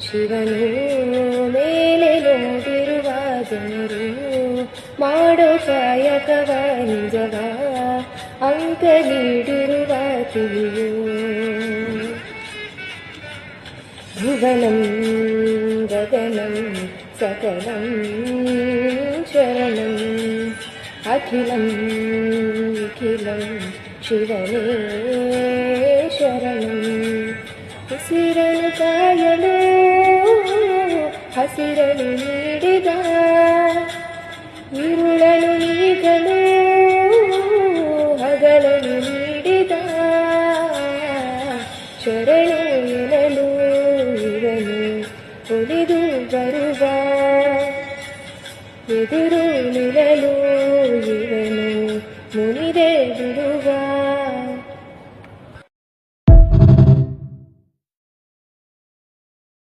ಶಿವನು ಮೇಲೆ ನೋಡಿರುವ ಜನರು ಮಾಡೋ ಕಾಯಕವ ನಿಜವ ಅಂಕ ನೀಡಿರುವ ತಿಳಿಯು. ಭುವನಂ ಗಗನಂ ಸಕಲಂ ಶರಣಂ ಅಖಿಲಂ ನಿಖಿಲಂ ಶಿವನೇ ಶರಣಂ. ಉಸಿರನು ಕಾಯಲು ಹಸಿರನು ನೀಡಿದ, ഇരുಳನು ನೀಗಲು ಹಗಲನು ನೀಡಿದ, ಶರಣು ಎನ್ನಲು ಇವನು ಒಲಿದು ಬರುವ, ಎದುರು ನಿಲ್ಲಲು